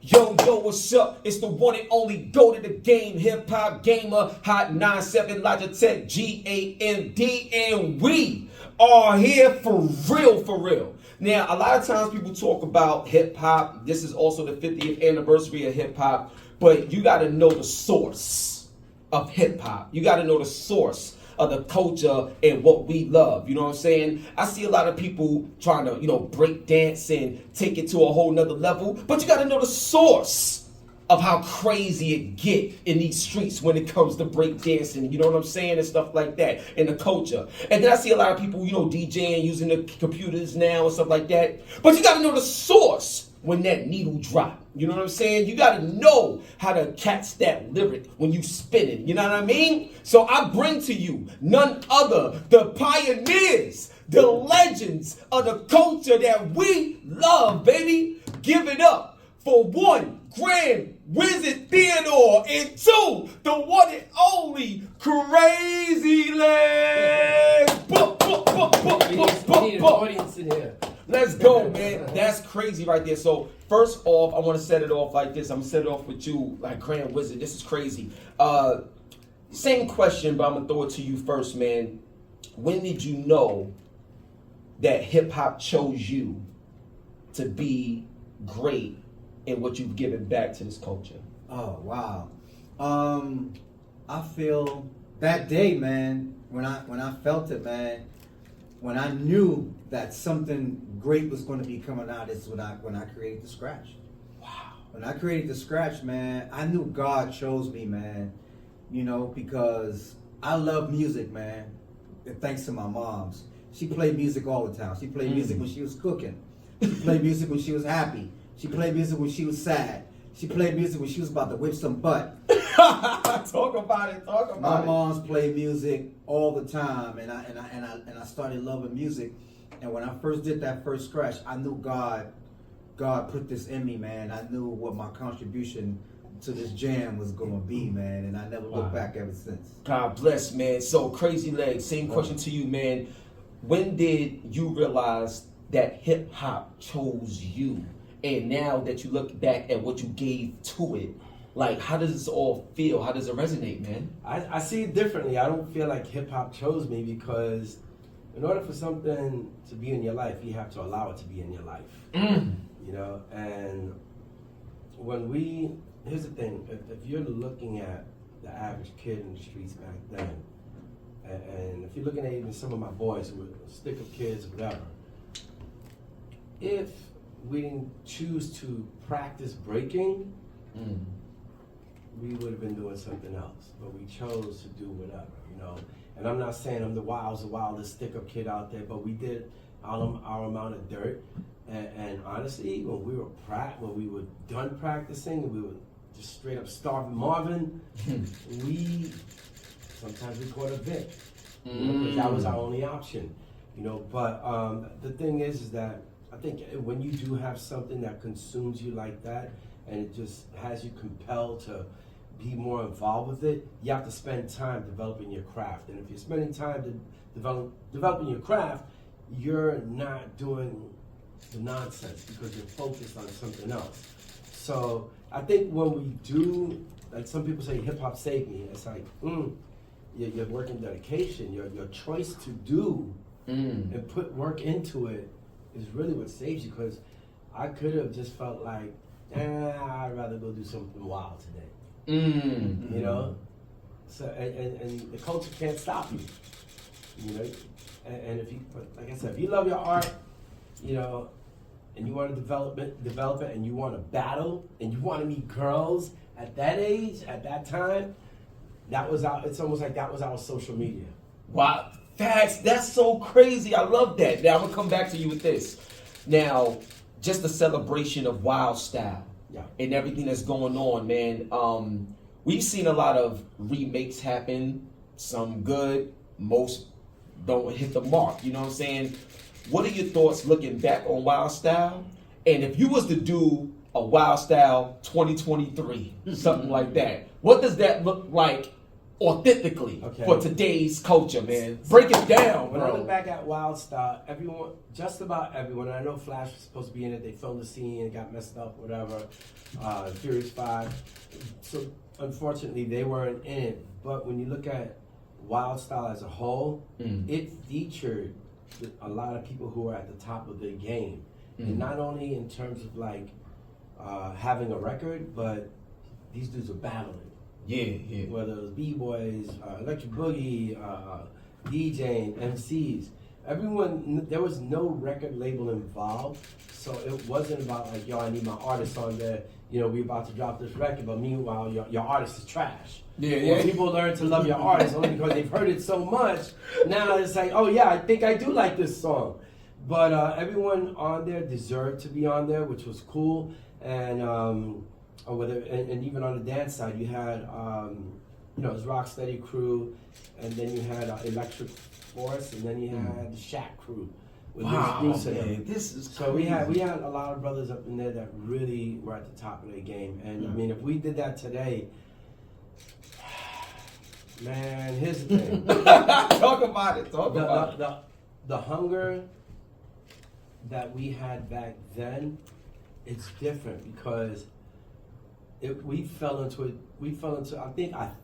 Yo, what's up? It's the one and only go to the game, hip hop gamer, Hot 97 Logitech GAMD, and we are here for real, for real. Now, a lot of times people talk about hip hop. This is also the 50th anniversary of hip hop, but you got to know the source of hip hop. You got to know the source of the culture and what we love. You know what I'm saying? I see a lot of people trying to, break dance and take it to a whole nother level, but you got to know the source of how crazy it get in these streets when it comes to break dancing, you know what I'm saying, and stuff like that, and the culture. And then I see a lot of people, DJing, using the computers now and stuff like that, but you got to know the source when that needle drop. You know what I'm saying? You got to know how to catch that lyric when you spin it. You know what I mean? So I bring to you none other, the pioneers, the legends of the culture that we love, baby. Give it up for one, Grand Wizzard Theodore, and two, the one and only Crazy Legs. We need an audience in here. Let's go, man. That's crazy right there. So first off, I want to set it off like this. I'm going to set it off with you, like Grand Wizzard. This is crazy. Same question, but I'm going to throw it to you first, man. When did you know that hip-hop chose you to be great in what you've given back to this culture? Oh, wow. I feel that day, man, when I felt it, man, when I knew that something great was going to be coming out, is when I created the scratch. Wow. When I created the scratch, man, I knew God chose me, man. Because I love music, man. And thanks to my mom's. She played music all the time. She played music when she was cooking. She played music when she was happy. She played music when she was sad. She played music when she was about to whip some butt. Talk about it. My mom's played music all the time, and I started loving music. And when I first did that first scratch, I knew God put this in me, man. I knew what my contribution to this jam was gonna be, man, and I never looked back ever since. God bless, man. So Crazy Legs, same question to you, man. When did you realize that hip hop chose you? And now that you look back at what you gave to it, like, how does this all feel? How does it resonate, man? I see it differently. I don't feel like hip hop chose me, because in order for something to be in your life, you have to allow it to be in your life. And here's the thing, if you're looking at the average kid in the streets back then, and if you're looking at even some of my boys who were stick-up kids or whatever, if we didn't choose to practice breaking, we would have been doing something else. But we chose to do whatever, And I'm not saying I'm the wildest stick-up kid out there, but we did our amount of dirt. And honestly, when we were done practicing, and we were just straight up starving Marvin, sometimes we caught a Vic, because that was our only option, But the thing is that I think when you do have something that consumes you like that, and it just has you compelled to be more involved with it, you have to spend time developing your craft. And if you're spending time to developing your craft, you're not doing the nonsense because you're focused on something else. So I think when we do, like some people say hip hop saved me, it's like, your work and dedication, your choice to do and put work into it is really what saves you, because I could have just felt like, I'd rather go do something wild today. So and the culture can't stop you. And if you, like I said, if you love your art, and you want to develop it, and you want to battle, and you want to meet girls at that age, at that time, it's almost like that was our social media. Wow, that's so crazy. I love that. Now I'm gonna come back to you with this. Now, just the celebration of Wild Style and everything that's going on, man. We've seen a lot of remakes happen, some good, most don't hit the mark, you know what I'm saying? What are your thoughts looking back on Wild Style? And if you was to do a Wild Style 2023, something like that, what does that look like authentically Okay. for today's culture, man? Break it down, When I bro. look back at Wild Style, everyone, just about everyone, I know Flash was supposed to be in it, they filmed the scene, it got messed up, whatever, Furious 5. So, unfortunately, they weren't in it. But when you look at Wild Style as a whole, it featured a lot of people who are at the top of their game. And not only in terms of like having a record, but these dudes are battling. Yeah. Whether it was B-boys, Electric Boogie, DJing, MCs. Everyone, there was no record label involved, so it wasn't about like, yo, I need my artist on there. You know, we about to drop this record, but meanwhile, your artist is trash. Yeah. People learn to love your artist only because they've heard it so much. Now it's like, oh yeah, I think I do like this song. But everyone on there deserved to be on there, which was cool. And and even on the dance side, you had it was Rocksteady crew, and then you had Electric Force, and then you had the Shack crew. With Bruce in them. This is so we had a lot of brothers up in there that really were at the top of their game. And I mean, if we did that today, man, here's the thing. Talk about it. The hunger that we had back then, it's different because we fell into it. We fell into. I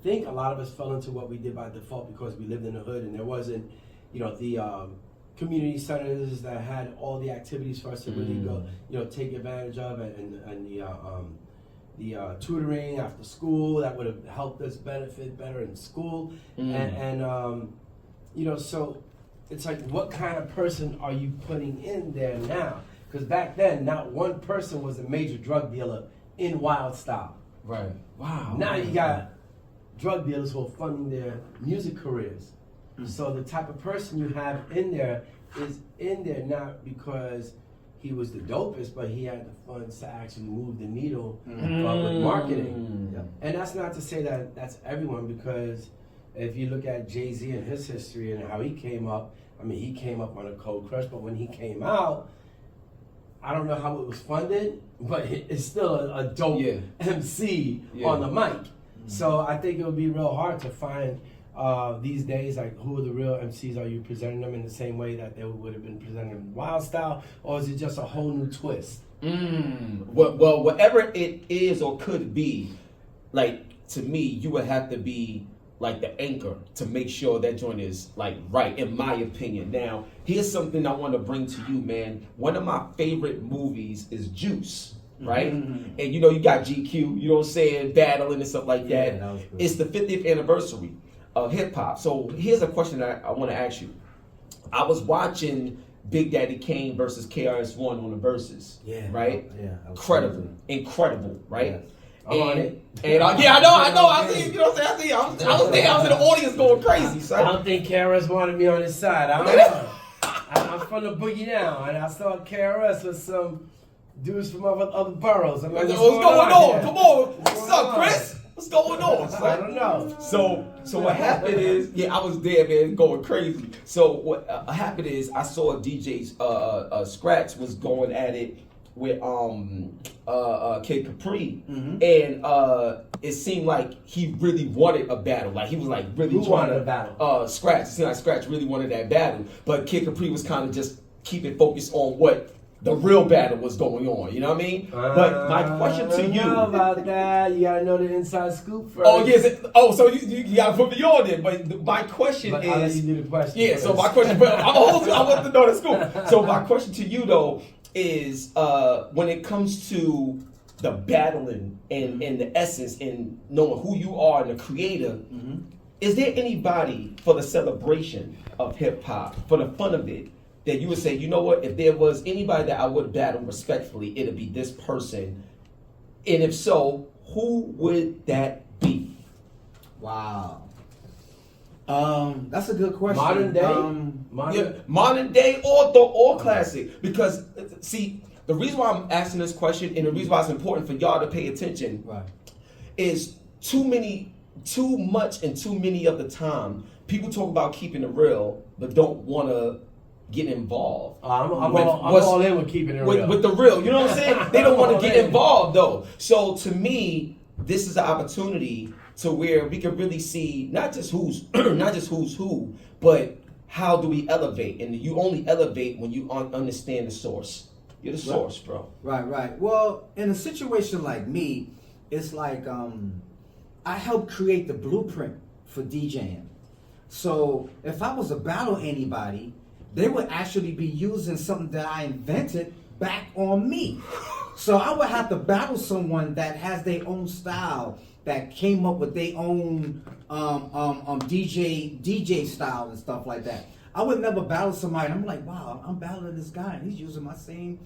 think a lot of us fell into what we did by default because we lived in the hood and there wasn't, the community centers that had all the activities for us to really go, take advantage of, and the tutoring after school that would have helped us benefit better in school, and so it's like, what kind of person are you putting in there now? Because back then, not one person was a major drug dealer in Wild Style. Right. Wow. Now you got drug dealers who are funding their music careers. So the type of person you have in there is in there not because he was the dopest, but he had the funds to actually move the needle with marketing. And that's not to say that that's everyone, because if you look at Jay-Z and his history and how he came up, I mean, he came up on a Cold Crush, but when he came out, I don't know how it was funded, but it's still a dope MC on the mic. So I think it would be real hard to find these days, like, who are the real MCs? Are you presenting them in the same way that they would have been presented in Wild Style, or is it just a whole new twist? Well, whatever it is or could be, like, to me, you would have to be like the anchor to make sure that joint is like right, in my opinion. Now, here's something I want to bring to you, man. One of my favorite movies is Juice, right? And you got GQ, you know what I'm saying, battling and stuff like that. That was good. It's the 50th anniversary of hip hop. So here's a question that I want to ask you. I was watching Big Daddy Kane versus KRS-One on the Versus, right? Incredible, right? Yes. And I know. I see. You know what I'm saying? I was there. I was in the audience going crazy. So I don't think KRS wanted me on his side. I don't know. I'm from the Boogie Down, and I saw KRS with some dudes from other boroughs. I'm like, what's going on? Come on. What's up, Chris? What's going on? I don't know. So what happened is, I was there, man, going crazy. So what happened is, I saw DJ's Scratch was going at it with Kid Capri, and it seemed like he really wanted a battle. Like, he was like really trying to battle. Scratch. It seemed like Scratch really wanted that battle, but Kid Capri was kind of just keeping focused on what the real battle was going on. You know what I mean? But my question to you, know about that. You gotta know the inside scoop first. Oh yes. So you gotta put me on there. But my question is, I'll let you do the question. Yeah. First. So my question, but I want to know the scoop. So my question to you though is, when it comes to the battling and the essence and knowing who you are and the creator, is there anybody for the celebration of hip hop, for the fun of it, that you would say, you know what, if there was anybody that I would battle respectfully, it'd be this person? And if so, who would that be? Wow. That's a good question. Modern day or classic. Because, see, the reason why I'm asking this question and the reason why it's important for y'all to pay attention is too much and too many of the time, people talk about keeping it real, but don't want to get involved. I'm all in with keeping it real. With the real, you know what I'm saying? They don't want to get involved though. So to me, this is an opportunity to where we can really see not just who's who, but how do we elevate? And you only elevate when you understand the source. You're the source, bro. Right. Well, in a situation like me, it's like I helped create the blueprint for DJing. So if I was to battle anybody, they would actually be using something that I invented back on me. So I would have to battle someone that has their own style, that came up with their own DJ style and stuff like that. I would never battle somebody. I'm like, wow, I'm battling this guy, and he's using my same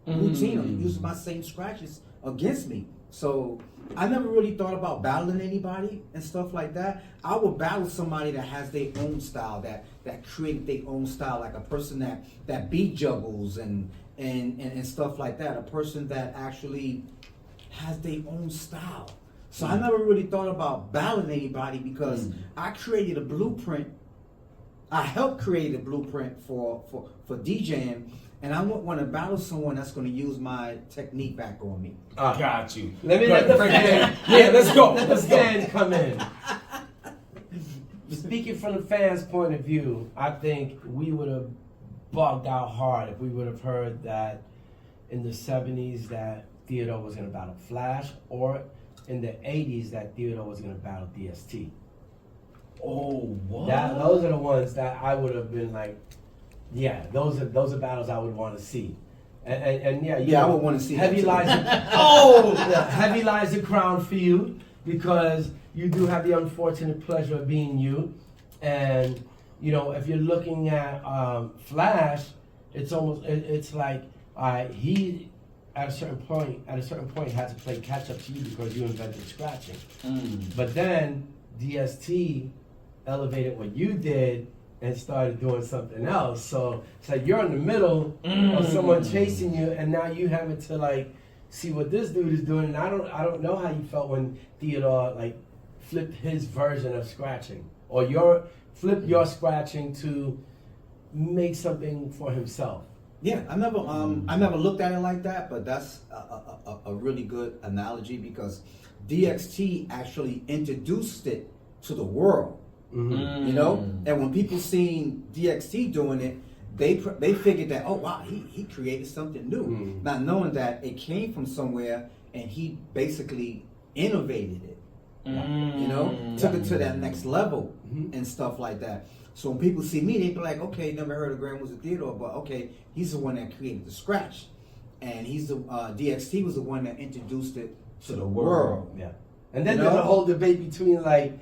routine, or using my same scratches against me. So I never really thought about battling anybody and stuff like that. I would battle somebody that has their own style, that create their own style, like a person that beat juggles and stuff like that. A person that actually has their own style. So I never really thought about battling anybody because I created a blueprint. I helped create a blueprint for DJing, and I want to battle someone that's going to use my technique back on me. Got you. Let me let the fan. Yeah, let's go. Let the fan come in. Speaking from the fans' point of view, I think we would have bugged out hard if we would have heard that in the 70s that Theodore was going to battle Flash, or in the 80s that Theodore was going to battle DST. Oh, what? Those are the ones that I would have been like, yeah, those are battles I would want to see. And yeah, I would want to see heavy that lies. Heavy lies the crown for you, because you do have the unfortunate pleasure of being you. And you know, if you're looking at Flash, it's almost it's like he at a certain point had to play catch up to you because you invented scratching. But then DST elevated what you did and started doing something else. So it's like you're in the middle of someone chasing you, and now you having to like see what this dude is doing. And I don't know how you felt when Theodore like flipped his version of scratching, or flip your scratching to make something for himself. Yeah, I never looked at it like that, but that's a really good analogy, because DXT actually introduced it to the world. You know, and when people seen DXT doing it, they figured that, oh wow, he created something new, not knowing that it came from somewhere and he basically innovated it. You know, took it to that next level and stuff like that. So when people see me, they be like, okay, never heard of Grand Wizzard Theodore, but okay, he's the one that created the scratch, and he's the DXT was the one that introduced it to the world. Yeah, and then there's a whole debate between like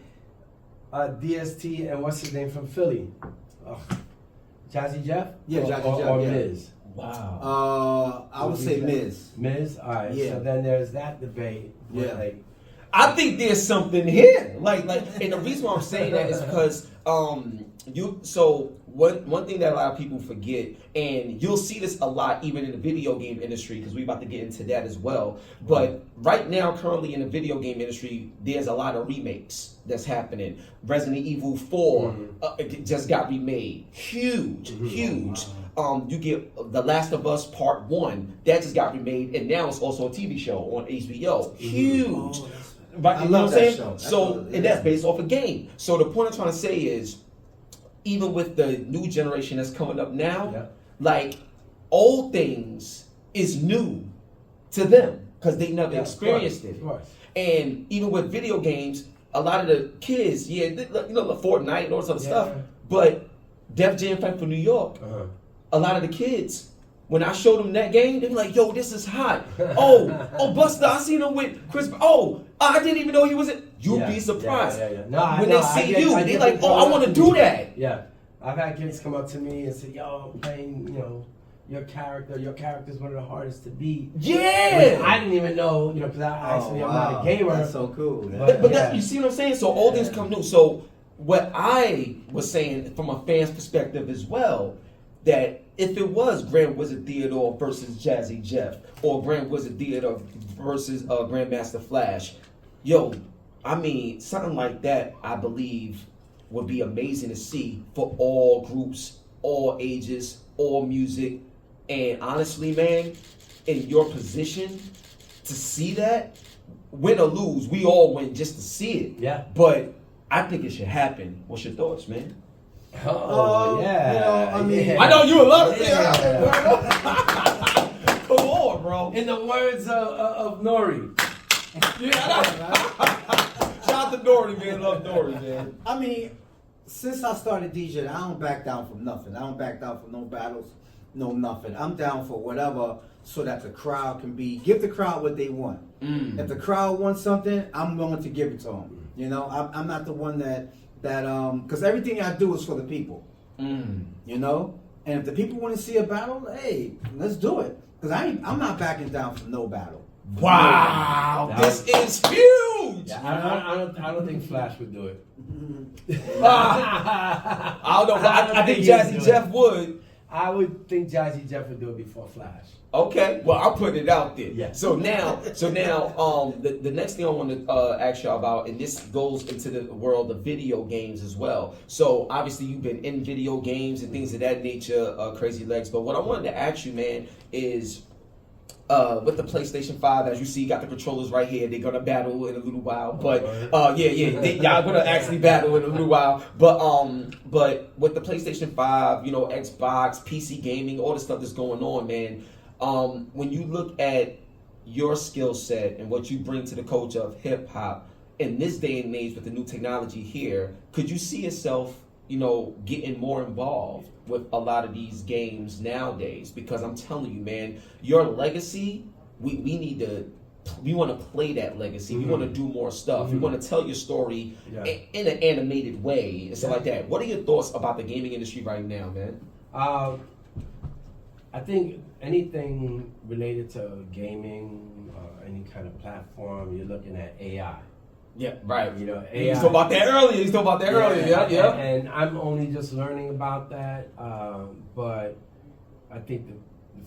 DST and what's his name from Philly, Jazzy Jeff. Yeah, Jazzy Jeff. Or Yeah. Miz. Wow. I would say Miz. Miz. All right. Yeah. So then there's that debate. Yeah. Like, I think there's something here. Like, and the reason why I'm saying that is because one thing that a lot of people forget, and you'll see this a lot even in the video game industry, because we're about to get into that as well. But right now, currently in the video game industry, there's a lot of remakes that's happening. Resident Evil 4 just got remade. Huge. Wow. You get The Last of Us Part 1, that just got remade, and now it's also a TV show on HBO. Huge. But I you know love what I'm that saying? show. So, and that's based off a game. So the point I'm trying to say is, even with the new generation that's coming up now, like old things is new to them because they never experienced it. And even with video games, a lot of the kids, you know, the Fortnite and all this other stuff, but Def Jam Fight for New York, a lot of the kids, when I showed them that game, they be like, yo, this is hot. Oh, Buster, I seen him with Chris. I didn't even know he was in. You'd be surprised. When they see you, they like, I want to do that. Yeah. I've had kids come up to me and say, yo, I'm playing, you know, your character's one of the hardest to beat. Yeah! I didn't even know, you know, because I'm not a gamer. That's so cool. But that, you see what I'm saying? So old things come new. So what I was saying from a fan's perspective as well, that if it was Grand Wizzard Theodore versus Jazzy Jeff, or Grand Wizzard Theodore versus Grandmaster Flash, I mean, something like that, I believe, would be amazing to see for all groups, all ages, all music. And honestly, man, in your position, to see that, win or lose, we all win just to see it. Yeah. But I think it should happen. What's your thoughts, man? Oh, yeah. You know, I mean, Yeah. I know you a lot of Yeah. Come on, bro. In the words of Nori. Shout out to Dory, man. Love Dory, man. I mean, since I started DJing, I don't back down from nothing. I don't back down from no battles, no nothing. I'm down for whatever so that the crowd can give the crowd what they want. If the crowd wants something, I'm going to give it to them. You know, I'm not the one that because everything I do is for the people. You know, and if the people want to see a battle, hey, let's do it. Because I'm not backing down from no battle. Wow, this is huge. Yeah, I don't think Flash would do it. I don't know. I think Jazzy Jeff would. I would think Jazzy Jeff would do it before Flash. Okay, well, I'll put it out there. Yeah. So now, the next thing I want to ask y'all about, and this goes into the world of video games as well. So obviously, you've been in video games and things of that nature, Crazy Legs. But what I wanted to ask you, man, is with the PlayStation 5, as you see, you got the controllers right here. They're gonna battle in a little while, but y'all gonna actually battle in a little while. But with the PlayStation 5, you know, Xbox, PC gaming, all the stuff that's going on, man. When you look at your skill set and what you bring to the culture of hip hop in this day and age with the new technology here, could you see yourself, you know, getting more involved with a lot of these games nowadays? Because I'm telling you, man, your legacy, we want to play that legacy. We want to do more stuff. We want to tell your story in an animated way and stuff like that. What are your thoughts about the gaming industry right now, man? I think anything related to gaming, any kind of platform, you're looking at AI. Yeah, right. You know, AI. You talked about that earlier. Yeah. And I'm only just learning about that, but I think the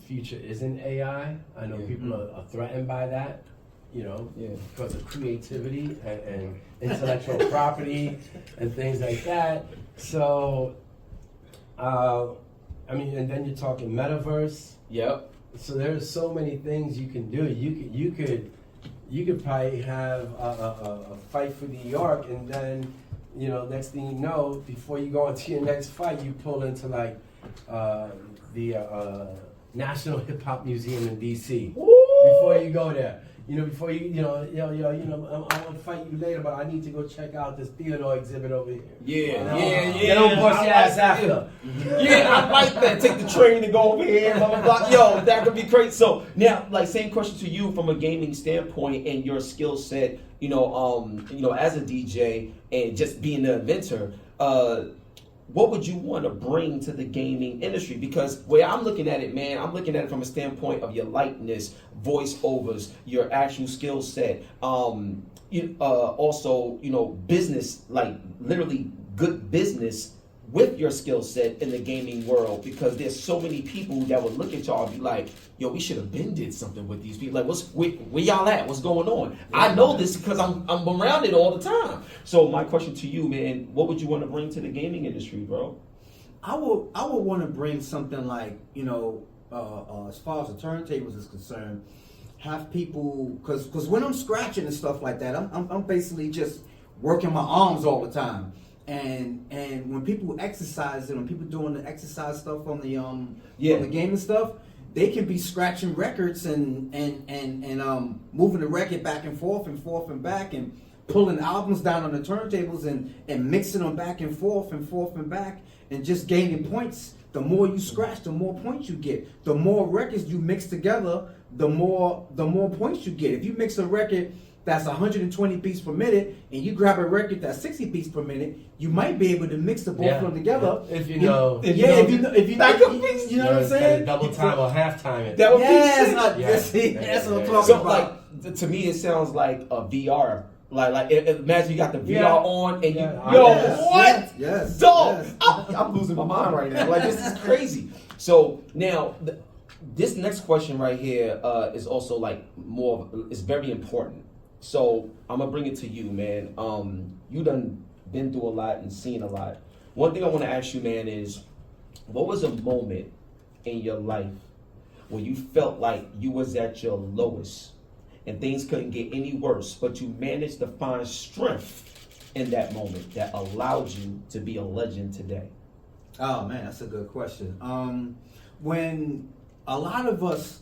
future isn't AI. I know people are threatened by that, you know, because of creativity and intellectual property and things like that. So, I mean, and then you're talking metaverse. Yep. So there's so many things you can do. You could probably have a fight for New York, and then, you know, next thing you know, before you go into your next fight, you pull into like the National Hip Hop Museum in DC. Before you go there, you know, before you know, I want to fight you later, but I need to go check out this Theodore exhibit over here. Yeah. Don't bust your ass after. Yeah, I like that. Take the train and go over here. Blah, blah, blah. Yo, that could be great. So now, like, same question to you from a gaming standpoint and your skill set. You know, as a DJ and just being the inventor. What would you want to bring to the gaming industry? Because where I'm looking at it, man, I'm looking at it from a standpoint of your likeness, voiceovers, your actual skill set. Also, you know, business, like literally good business with your skill set in the gaming world, because there's so many people that would look at y'all and be like, yo, we should have been did something with these people. Like, where y'all at? What's going on? I know this because I'm around it all the time. So my question to you, man, what would you want to bring to the gaming industry, bro? I would want to bring something like, you know, as far as the turntables is concerned, have people, because when I'm scratching and stuff like that, I'm basically just working my arms all the time. And when people exercise and when people doing the exercise stuff on the on the game and stuff, they can be scratching records and moving the record back and forth and back and pulling albums down on the turntables and mixing them back and forth and back and just gaining points. The more you scratch, the more points you get. The more records you mix together, the more points you get. If you mix a record that's 120 beats per minute, and you grab a record that's 60 beats per minute, you might be able to mix the both of them together. If you know, you know what I'm saying? Double time or half time it. That would That's what I'm talking about. Like, to me, it sounds like a VR. Like imagine you got the VR on and what? Yes. Dog, yes. I'm losing my mind right now. Like, this is crazy. So now, this next question right here is also like it's very important. So I'm gonna bring it to you, man. You done been through a lot and seen a lot. One thing I want to ask you, man, is what was a moment in your life where you felt like you was at your lowest and things couldn't get any worse, but you managed to find strength in that moment that allowed you to be a legend today? Oh man, that's a good question. When a lot of us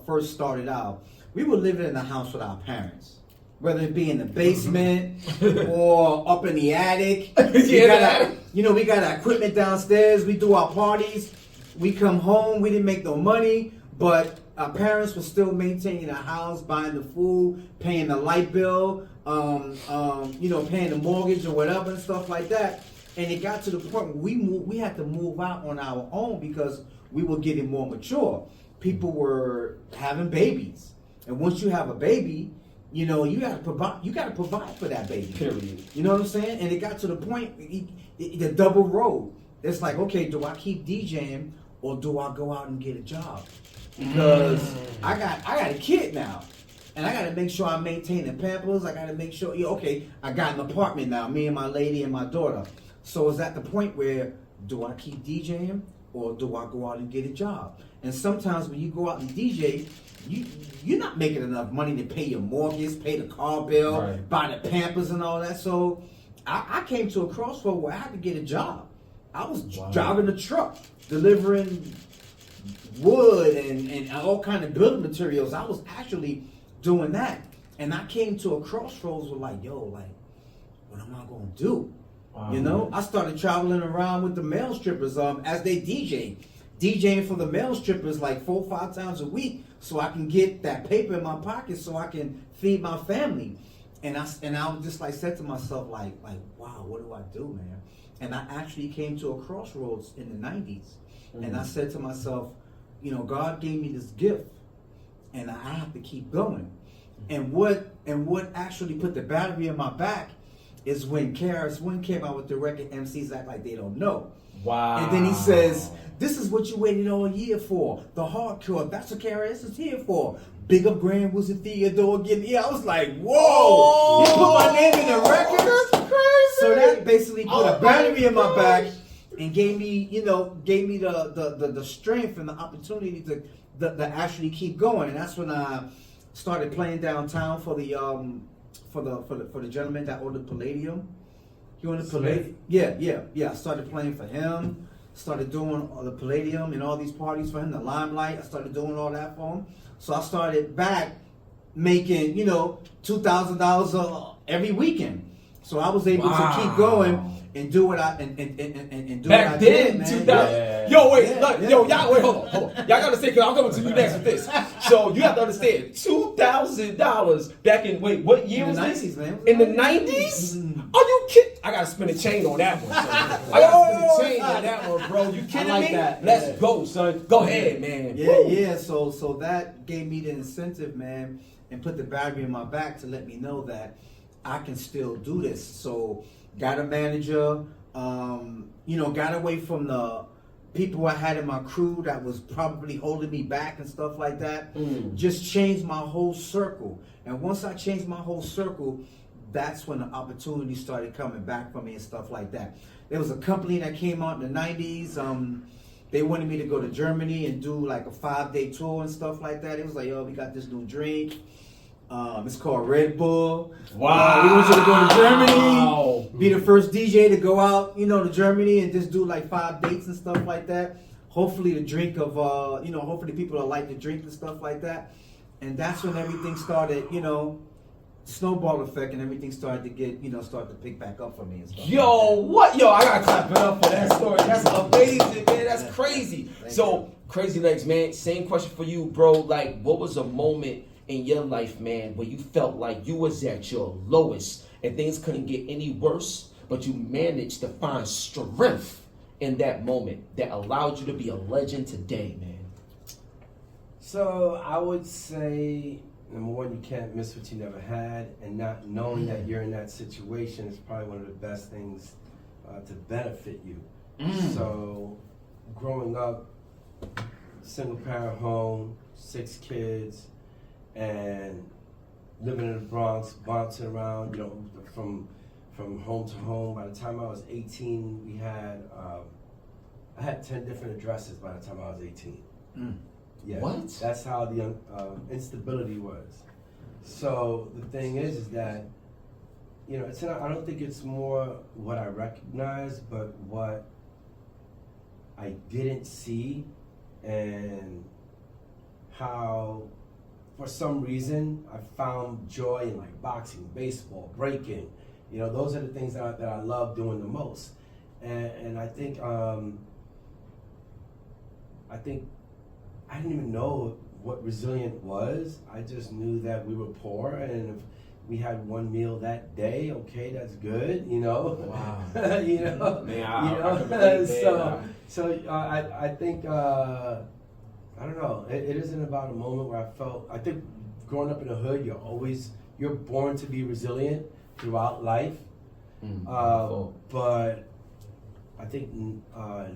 first started out, we were living in the house with our parents, whether it be in the basement or up in the attic. We got our equipment downstairs. We do our parties. We come home. We didn't make no money, but our parents were still maintaining the house, buying the food, paying the light bill, paying the mortgage or whatever and stuff like that. And it got to the point where we had to move out on our own because we were getting more mature. People were having babies, and once you have a baby, you gotta provide for that baby. Period. You know what I'm saying? And it got to the point, the double road. It's like, okay, do I keep DJing or do I go out and get a job? Because I got a kid now, and I got to make sure I maintain the Pampers. I got to make sure, I got an apartment now, me and my lady and my daughter. So it's at the point where, do I keep DJing or do I go out and get a job? And sometimes when you go out and DJ, you're not making enough money to pay your mortgage, pay the car bill, right, buy the Pampers and all that. So I came to a crossroad where I had to get a job. I was driving a truck, delivering wood and all kind of building materials. I was actually doing that. And I came to a crossroads with what am I going to do? Wow. I started traveling around with the male strippers as they DJing for the male strippers like 4 or 5 times a week so I can get that paper in my pocket so I can feed my family. And I was just said to myself wow, what do I do, man? And I actually came to a crossroads in the 90s. Mm-hmm. And I said to myself, God gave me this gift and I have to keep going. And what actually put the battery in my back is when KRS-One came out with the record MCs Act Like They Don't Know. Wow. And then he says, this is what you waited all year for. The hardcore, that's what KRS is here for. Big up Grand Wizzard Theodore getting here. I was like, whoa! He put my name in the record? That's crazy! So that basically put a battery in my back and gave me the strength and the opportunity to actually keep going. And that's when I started playing downtown for the gentleman that owned the Palladium. He owned the Palladium. Yeah. I started playing for him. Started doing the Palladium and all these parties for him, the Limelight. I started doing all that for him. So I started back making, $2,000 every weekend. So I was able to keep going and do what I do back what I then, did, 2000. man. Yo, wait, look, y'all wait, hold on. Y'all gotta say, because I'm coming to you next with this. So you have to understand, $2,000 back in what year was this? In the 90s, man. In the 90s? Are you kidding? I gotta spin a chain on that one, son. I gotta spin a chain on that one, bro. You kidding me? That. Let's go, son. Go ahead, man. Yeah. So that gave me the incentive, man, and put the battery in my back to let me know that I can still do this. So got a manager, got away from the people I had in my crew that was probably holding me back and stuff like that. Just changed my whole circle. And once I changed my whole circle, that's when the opportunities started coming back for me and stuff like that. There was a company that came out in the 90s. They wanted me to go to Germany and do like a 5-day tour and stuff like that. It was like, we got this new drink. It's called Red Bull. Wow. We want you to go to Germany, be the first DJ to go out, to Germany and just do like 5 dates and stuff like that. Hopefully the drink of, hopefully people will like the drink and stuff like that. And that's when everything started, snowball effect, and everything started to get, start to pick back up for me and stuff. I gotta clap it up for that story. That's amazing, man. That's crazy. So, Crazy Legs, man, same question for you, bro. Like, what was a moment in your life, man, where you felt like you was at your lowest and things couldn't get any worse, but you managed to find strength in that moment that allowed you to be a legend today, man? So I would say, number one, you can't miss what you never had, and not knowing that you're in that situation is probably one of the best things to benefit you. So growing up, single parent home, 6 kids, and living in the Bronx, bouncing around, from home to home. By the time I was 18, I had 10 different addresses by the time I was 18. Yeah, what? That's how the instability was. So the thing is that, you know, it's not, I don't think it's more what I recognize, but what I didn't see, and how, for some reason, I found joy in like boxing, baseball, breaking. You know, those are the things that I love doing the most. And I think I didn't even know what resilient was. I just knew that we were poor, and if we had one meal that day, okay, that's good, you know. Wow. You know, Man, I think I don't know. It isn't about a moment where I felt. I think growing up in the hood, you're born to be resilient throughout life. But I think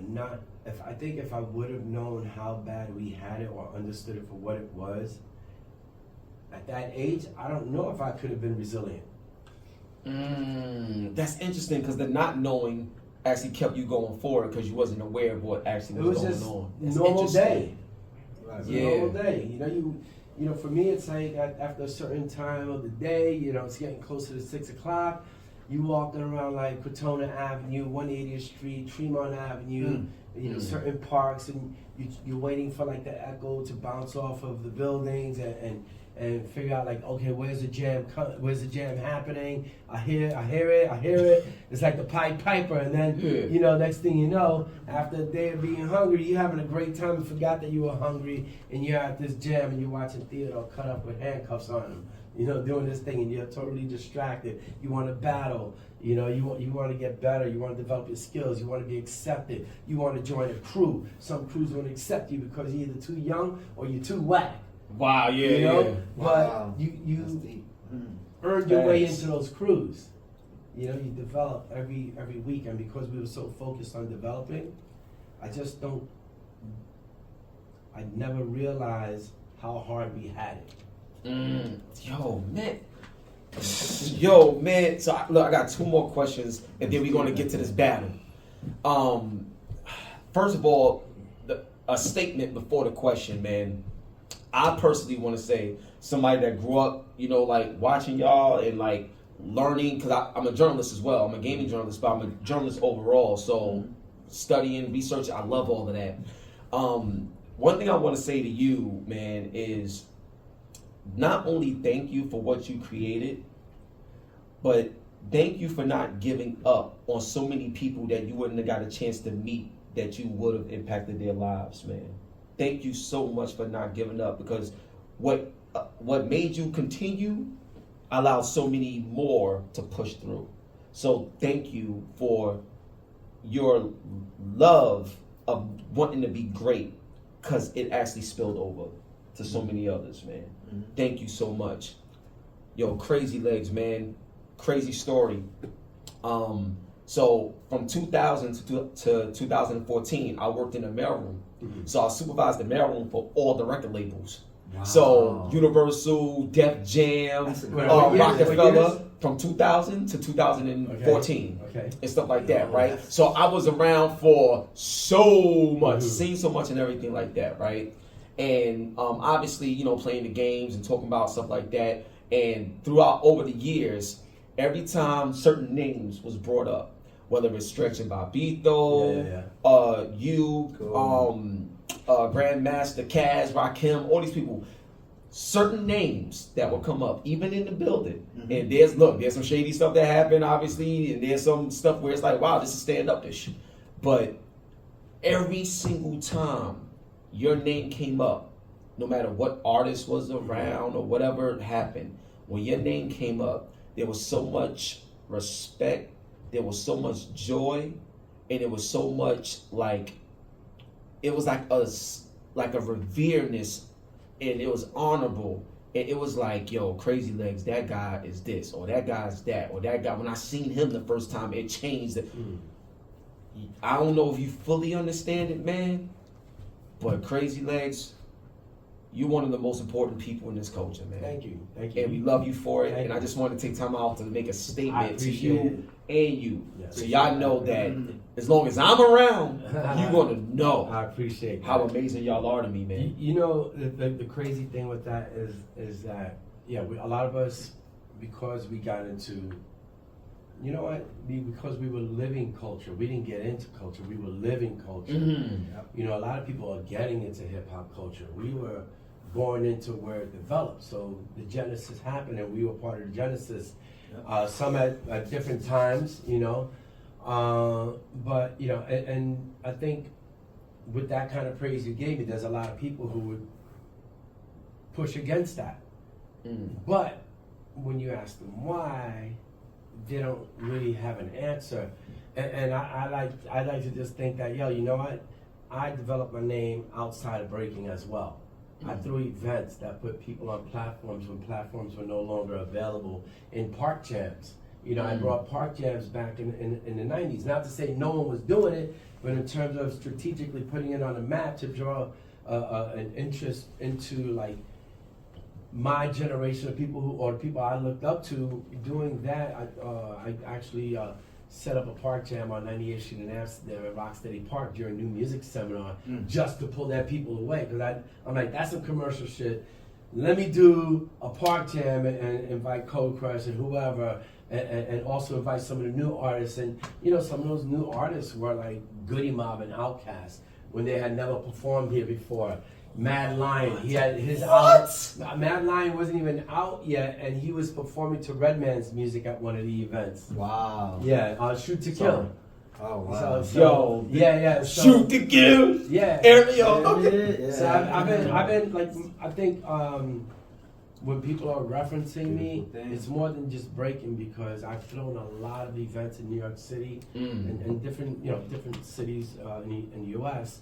not. If I would have known how bad we had it or understood it for what it was at that age, I don't know if I could have been resilient. That's interesting, because the not knowing actually kept you going forward because you wasn't aware of what actually was going on. That's normal day. Right. Yeah. Normal day. You know, for me, it's like after a certain time of the day, you know, it's getting closer to 6 o'clock. You walking around like Crotona Avenue, 180th Street, Tremont Avenue, you know, certain parks, and you're waiting for like the echo to bounce off of the buildings and figure out like, okay, where's the jam happening? I hear it. It's like the Pied Piper, and then you know, next thing you know, after a day of being hungry, you're having a great time and forgot that you were hungry, and you're at this jam and you're watching Theodore cut up with handcuffs on him. You know, doing this thing, and you're totally distracted. You want to battle. You know, you want to get better. You want to develop your skills. You want to be accepted. You want to join a crew. Some crews won't accept you because you're either too young or you're too whack. Wow, yeah, you know? yeah. But you earned your way into those crews. You know, you develop every week, and because we were so focused on developing, I never realized how hard we had it. Yo, man. So, I got two more questions, and then we're going to get to this battle. First of all, a statement before the question, man. I personally want to say, somebody that grew up, you know, like watching y'all and like learning, because I'm a journalist as well. I'm a gaming journalist, but I'm a journalist overall. So, studying, researching, I love all of that. One thing I want to say to you, man, is not only thank you for what you created, but thank you for not giving up on so many people that you wouldn't have got a chance to meet, that you would have impacted their lives, man. Thank you so much for not giving up, because what made you continue allowed so many more to push through. So thank you for your love of wanting to be great, because it actually spilled over to so many others, man. Thank you so much. Yo, Crazy Legs, man. Crazy story. So from 2000 to 2014, I worked in the mailroom. So I supervised the mailroom for all the record labels. Wow. So Universal, Def Jam, Rockwell, from 2000 to 2014, and stuff like that, right? So I was around for so much, seen so much and everything like that, right? And obviously, you know, playing the games and talking about stuff like that. And throughout over the years, every time certain names was brought up, whether it's Stretch and Bobito, Grandmaster Kaz, Rakim, all these people, certain names that will come up, even in the building. And there's some shady stuff that happened, obviously, and there's some stuff where it's like, wow, this is stand-up-ish. But every single time your name came up, no matter what artist was around or whatever happened, when your name came up, there was so much respect, there was so much joy, and it was so much like, it was like a revereness, and it was honorable, and it was like, yo, Crazy Legs, that guy is this, or that guy's that, or that guy, when I seen him the first time, it changed. I don't know if you fully understand it, man, but Crazy Legs, you're one of the most important people in this culture, man. Thank you. And we love you for it. I just want to take time out to make a statement to you and you. So y'all know that as long as I'm around, you're going to know. I appreciate how amazing y'all are to me, man. You know, the crazy thing with that is that, a lot of us, because we got into, you know what? Because we were living culture. We didn't get into culture. We were living culture. You know, a lot of people are getting into hip hop culture. We were born into where it developed. So the genesis happened, and we were part of the genesis. Some at different times, you know. But you know, and I think with that kind of praise you gave me, there's a lot of people who would push against that. But when you ask them why, they don't really have an answer. And I like to just think that, yo, you know what? I developed my name outside of breaking as well. I threw events that put people on platforms when platforms were no longer available in park jams. You know, I brought park jams back in the 90s. Not to say no one was doing it, but in terms of strategically putting it on the map to draw an interest into like my generation of people or people I looked up to doing that. I actually set up a park jam on 98th Street in Amsterdam at Rocksteady Park during New Music Seminar just to pull that people away. Because I'm like, that's some commercial shit. Let me do a park jam and invite Cold Crush and whoever, and also invite some of the new artists. And you know, some of those new artists were like Goody Mob and Outkast when they had never performed here before. Mad Lion, he had his album. Mad Lion wasn't even out yet, and he was performing to Redman's music at one of the events. Wow. Yeah, Shoot to Kill. Oh wow. So, yeah. So, Shoot to Kill. Yeah. So I've been like, I think when people are referencing me, it's more than just breaking, because I've thrown a lot of events in New York City and different cities in the U.S.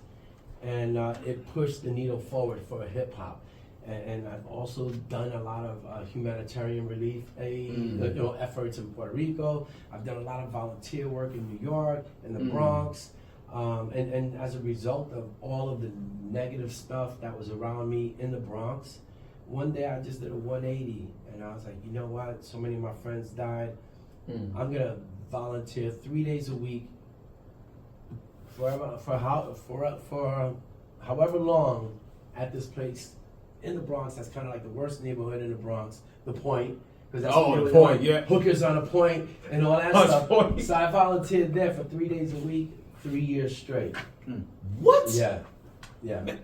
And it pushed the needle forward for hip hop. And I've also done a lot of humanitarian relief efforts in Puerto Rico. I've done a lot of volunteer work in New York, in the Bronx. And as a result of all of the negative stuff that was around me in the Bronx, one day I just did a 180, and I was like, you know what? So many of my friends died. I'm gonna volunteer 3 days a week for however long at this place in the Bronx. That's kind of like the worst neighborhood in the Bronx, The Point. Because that's The Point, yeah. Hookers on The Point and all that stuff. Point. So I volunteered there for 3 days a week, 3 years straight. What? Yeah.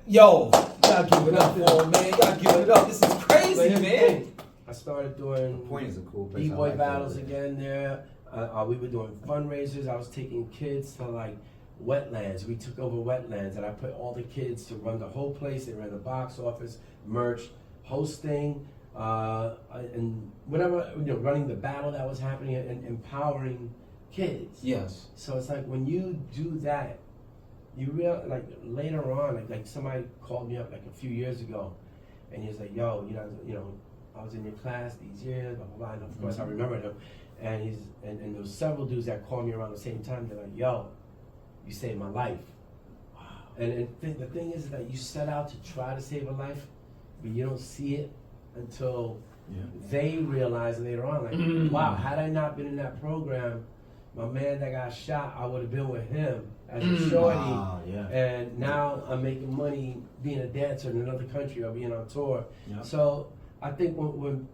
Yo, gotta give it up for him, man. Gotta give it up. This is crazy, man. I started doing Point is a cool place. B-boy battles again there. We were doing fundraisers. I was taking kids to like wetlands. We took over wetlands, and I put all the kids to run the whole place. They ran the box office, merch, hosting, and whatever, running the battle that was happening and empowering kids. Yes. So it's like when you do that, you realize, like later on, like somebody called me up like a few years ago, and he was like, "Yo, I was in your class these years, blah blah blah." And of course, I remember him, and there was several dudes that called me around the same time. They're like, "Yo, you saved my life." Wow. And the thing is that you set out to try to save a life, but you don't see it until they realize later on, like, wow, had I not been in that program, my man that got shot, I would have been with him as a shorty. Wow, and now I'm making money being a dancer in another country or being on tour. So I think when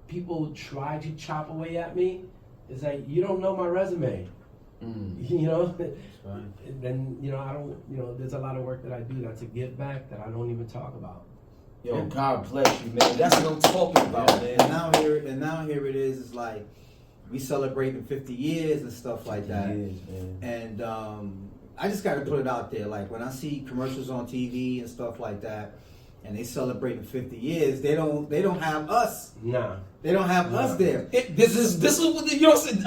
people try to chop away at me, it's like, you don't know my resume. Then I don't, there's a lot of work that I do that's a give back that I don't even talk about. Yo, God bless you, man. That's what I'm talking about, man. And now here it is. It's like we celebrating 50 years and stuff like that. And I just got to put it out there. Like when I see commercials on TV and stuff like that, and they celebrating 50 years, they don't have us. Nah. They don't have us there. This is what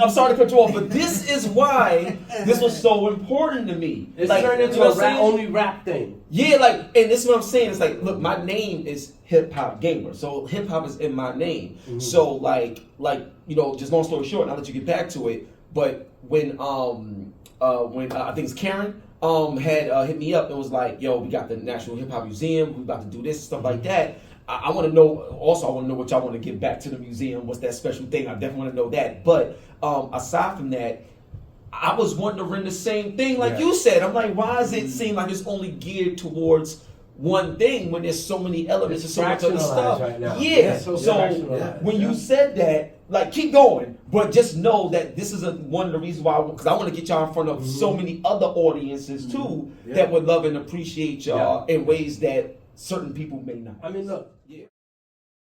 I'm sorry to cut you off, but this is why this was so important to me. It's like, turned into a only rap thing. Yeah, like, and this is what I'm saying. It's like, look, my name is Hip Hop Gamer, so hip hop is in my name. So like, just long story short, and I'll let you get back to it. But when I think it's Karen had hit me up and was like, yo, we got the National Hip Hop Museum, we about to do this and stuff like that. I want to know, also I want to know what y'all want to give back to the museum. What's that special thing? I definitely want to know that. But aside from that, I was wondering the same thing like you said. I'm like, why does it seem like it's only geared towards one thing when there's so many elements and It's so much other fractionalized stuff. right now. Yeah. Yeah, so So fractionalized. when you said that, like, keep going, but just know that this is one of the reasons why, because I want to get y'all in front of so many other audiences too Yeah. that would love and appreciate y'all in ways that certain people may not. I mean, look, Yeah.